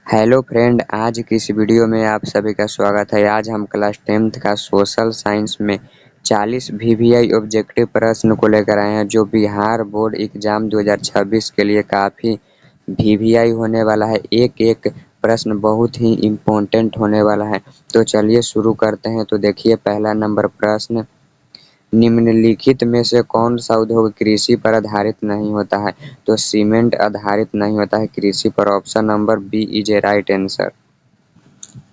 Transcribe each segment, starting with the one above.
Hello friend, आज की इस वीडियो में आप सभी का स्वागत है। आज हम क्लास 10th का सोशल साइंस में 40 वीवीआई ऑब्जेक्टिव प्रश्न को लेकर आए हैं, जो बिहार बोर्ड एग्जाम 2026 के लिए काफ़ी वीवीआई होने वाला है। एक एक प्रश्न बहुत ही इम्पोर्टेंट होने वाला है। तो चलिए शुरू करते हैं। तो देखिए, पहला नंबर प्रश्न, निम्नलिखित में से कौन सा उद्योग कृषि पर आधारित नहीं होता है? तो सीमेंट आधारित नहीं होता है कृषि पर। Option number B is a right answer.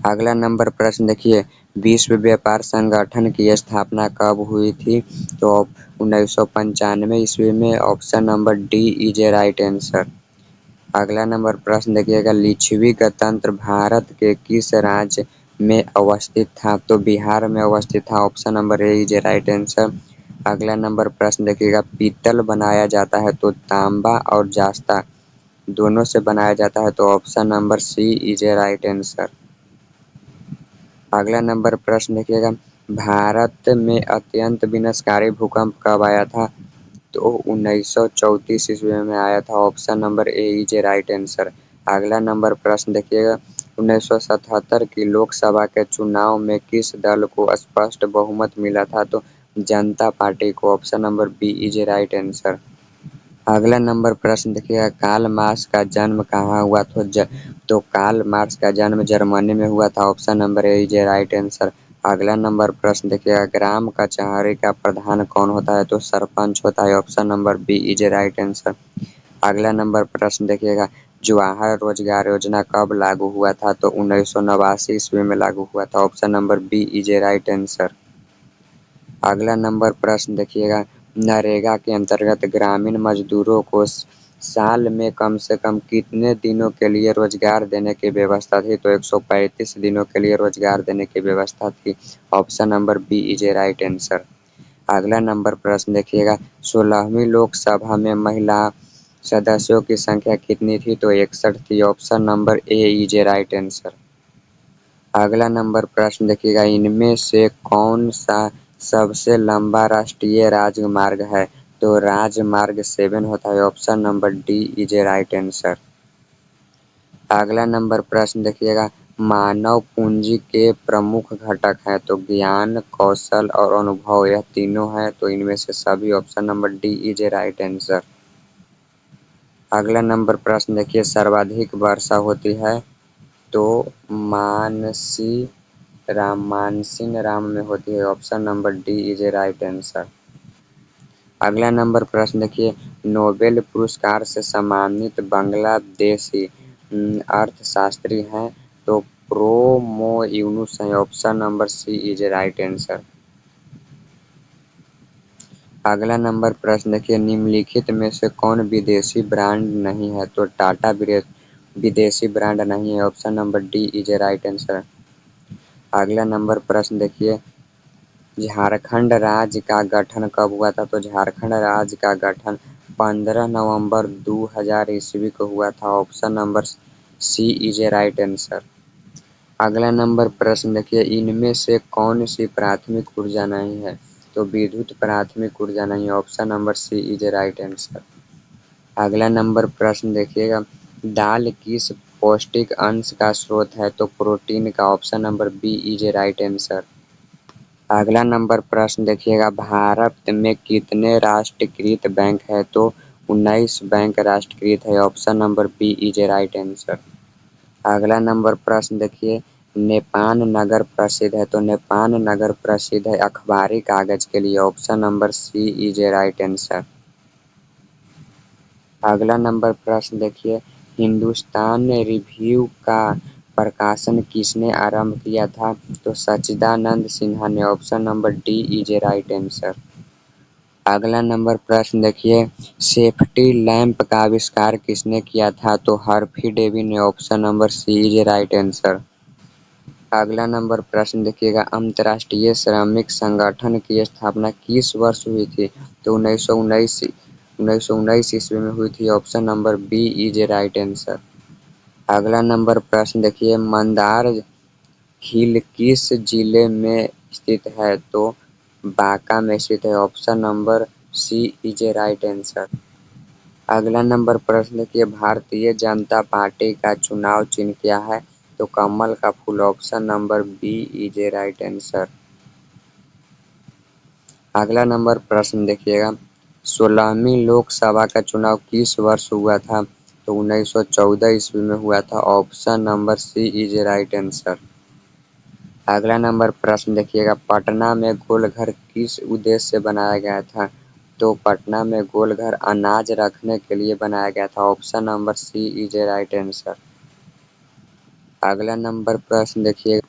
अगला नंबर प्रश्न देखिए, विश्व व्यापार संगठन की स्थापना कब हुई थी? तो 1995 ईस्वी में। Option number D is a right answer. अगला नंबर प्रश्न देखिएगा, लिच्छवी गणतंत्र भारत के किस राज्य में अवस्थित था? तो बिहार में अवस्थित था। Option number A is a right answer. अगला नंबर प्रश्न देखिएगा, पीतल बनाया जाता है तो तांबा और जास्ता दोनों से बनाया जाता है। तो option number C is a right answer. अगला नंबर प्रश्न देखिएगा, भारत में अत्यंत विनाशकारी भूकंप कब आया था? तो 1934 ईस्वी में आया था। Option number A is a right answer. अगला नंबर प्रश्न देखिएगा, 1977 की लोकसभा के चुनाव में किस दल को स्पष्ट बहुमत मिला था? तो जनता पार्टी को। Option number B is a right answer. अगला नंबर प्रश्न देखिएगा, कार्ल मार्क्स का जन्म कहाँ हुआ था? तो कार्ल मार्क्स का जन्म जर्मनी में हुआ था। Option number A is a right answer. अगला नंबर प्रश्न देखिएगा, ग्राम कचहरी का प्रधान कौन होता है? तो सरपंच होता है। Option number B is a right answer. अगला नंबर प्रश्न देखिएगा, जवाहर रोजगार योजना कब लागू हुआ था? तो 1989 ईस्वी में लागू हुआ था। Option number B is a right answer. अगला नंबर प्रश्न देखिएगा, नरेगा के अंतर्गत ग्रामीण मजदूरों को साल में कम से कम कितने दिनों के लिए रोजगार देने की व्यवस्था थी? तो 135 दिनों के लिए रोजगार देने की व्यवस्था थी। Option number B is a right answer. अगला नंबर प्रश्न देखिएगा, 16वीं लोकसभा में महिला सदस्यों की संख्या कितनी थी? तो 61 थी। Option number A is a right answer. अगला नंबर प्रश्न देखिएगा, इनमें से कौन सा सबसे लंबा राष्ट्रीय राजमार्ग है? तो राजमार्ग 7 होता है। Option number D is a right answer. अगला नंबर प्रश्न देखिएगा, मानव पूंजी के प्रमुख घटक हैं? तो ज्ञान, कौशल और अनुभव, यह तीनों है। तो इनमें से सभी। Option number D is a right answer. अगला नंबर प्रश्न देखिए, सर्वाधिक वर्षा होती है? तो मानसीन राम में होती है। Option number D is a right answer. अगला नंबर प्रश्न देखिए, नोबेल पुरस्कार से सम्मानित बांग्लादेशी अर्थशास्त्री हैं? तो प्रोमो यूनुस है। Option number C is a right answer. अगला नंबर प्रश्न देखिए, निम्नलिखित में से कौन विदेशी ब्रांड नहीं है? तो टाटा विदेशी ब्रांड नहीं है। Option number D is a right answer. अगला नंबर प्रश्न देखिए, झारखंड राज्य का गठन कब हुआ था? तो झारखंड राज्य का गठन 15 नवंबर 2000 ईस्वी को हुआ था। Option number C is a right answer. अगला नंबर प्रश्न देखिए, इनमें से कौन सी प्राथमिक ऊर्जा नहीं है? तो विद्युत प्राथमिक ऊर्जा नहीं है। Option number C is a right answer. अगला नंबर प्रश्न देखिएगा, दाल किस पौष्टिक अंश का स्रोत है? तो प्रोटीन का। Option number B is a right answer. अगला नंबर प्रश्न देखिएगा, भारत में कितने राष्ट्रीयकृत बैंक है? तो 19 बैंक राष्ट्रीयकृत है। Option number B is a right answer. अगला नंबर प्रश्न देखिए, नेपाल नगर प्रसिद्ध है? तो नेपाल नगर प्रसिद्ध है अखबारी कागज के लिए। Option number C is a right answer. अगला नंबर प्रश्न देखिए, हिंदुस्तान रिव्यू का प्रकाशन किसने आरंभ किया था? तो सच्चिदानंद सिन्हा ने। Option number D is a right answer. अगला नंबर प्रश्न देखिए, सेफ्टी लैंप का आविष्कार किसने किया था? तो हर्फी डेवी ने। Option number C is a right answer. अगला नंबर प्रश्न देखिएगा, अंतर्राष्ट्रीय श्रमिक संगठन की स्थापना किस वर्ष हुई थी? तो 1919 ईस्वी में हुई थी। Option number B is a right answer. अगला नंबर प्रश्न देखिए, मंदार झील किस जिले में स्थित है? तो बांका में स्थित है। Option number C is a right answer. अगला नंबर प्रश्न देखिए, भारतीय जनता पार्टी का चुनाव चिन्ह क्या है? तो कमल का फूल। Option number B is a right answer. अगला नंबर प्रश्न देखिएगा, 16वीं लोकसभा का चुनाव किस वर्ष हुआ था? तो 1914 ईस्वी में हुआ था। Option number C is a right answer. अगला नंबर प्रश्न देखिएगा, पटना में गोलघर किस उद्देश्य से बनाया गया था? तो पटना में गोलघर अनाज रखने के लिए बनाया गया था। Option number C is a right answer. अगला नंबर प्रश्न देखिए,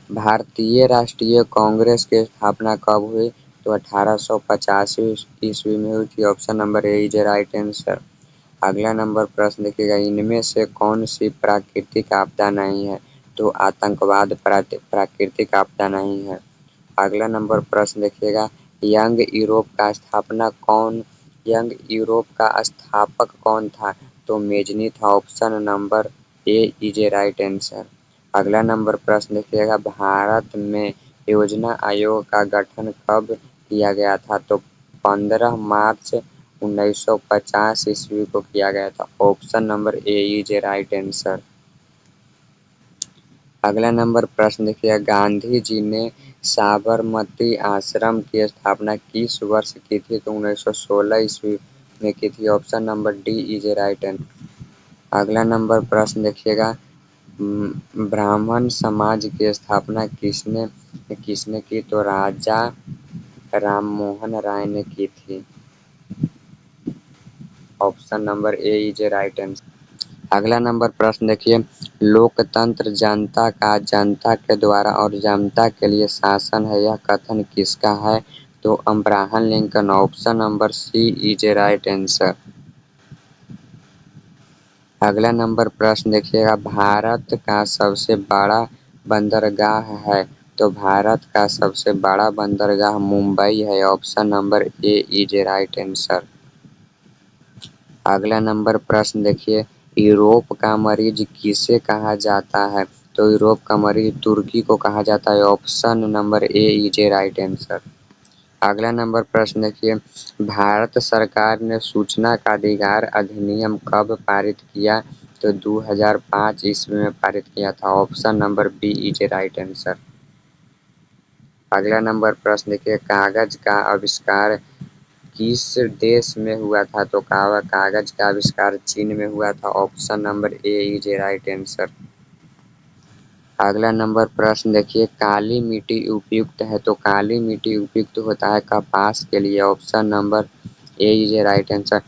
भारतीय राष्ट्रीय कांग्रेस की स्थापना कब हुई? तो 1885 ईस्वी में हुई थी। Option number A is a right answer. अगला नंबर प्रश्न देखिएगा, इनमें से कौन सी प्राकृतिक आपदा नहीं है? तो आतंकवाद प्राकृतिक आपदा नहीं है। अगला नंबर प्रश्न देखिएगा, यंग यूरोप का स्थापक कौन था? तो मेजनी था। Option number A is a right answer. अगला नंबर प्रश्न देखिएगा, भारत में योजना आयोग का गठन कब किया गया था? तो 15 मार्च 1950 ईस्वी को किया गया था। Option number A is a right answer. अगला नंबर प्रश्न देखिए, गांधी जी ने साबरमती आश्रम की स्थापना किस वर्ष की थी? तो 1916 ईस्वी में की थी। Option number D is a right answer. अगला नंबर प्रश्न देखिएगा, ब्राह्मण समाज की स्थापना किसने किसने की? तो राजा राममोहन राय ने की थी। Option number A is a right answer. अगला नंबर प्रश्न देखिए, लोकतंत्र जनता का जनता के द्वारा और जनता के लिए शासन है, यह कथन किसका है? तो Abraham Lincoln. Option number C is a right answer. अगला नंबर प्रश्न देखिएगा, भारत का सबसे बड़ा बंदरगाह है? तो भारत का सबसे बड़ा बंदरगाह मुंबई है। Option number A is a right answer. अगला नंबर प्रश्न देखिए, यूरोप का मरीज किसे कहा जाता है? तो यूरोप का मरीज तुर्की को कहा जाता है। Option number A is a right answer. अगला नंबर प्रश्न देखिए, भारत सरकार ने सूचना का अधिकार अधिनियम कब पारित किया? तो 2005 ईस्वी में पारित किया था। Option number B is a right answer. अगला नंबर प्रश्न देखिए, कागज का आविष्कार किस देश में हुआ था? तो कागज का आविष्कार चीन में हुआ था। Option number A is a right answer. अगला नंबर प्रश्न देखिए, काली मिट्टी उपयुक्त है? तो काली मिट्टी उपयुक्त होता है कपास के लिए। Option number A is a right answer.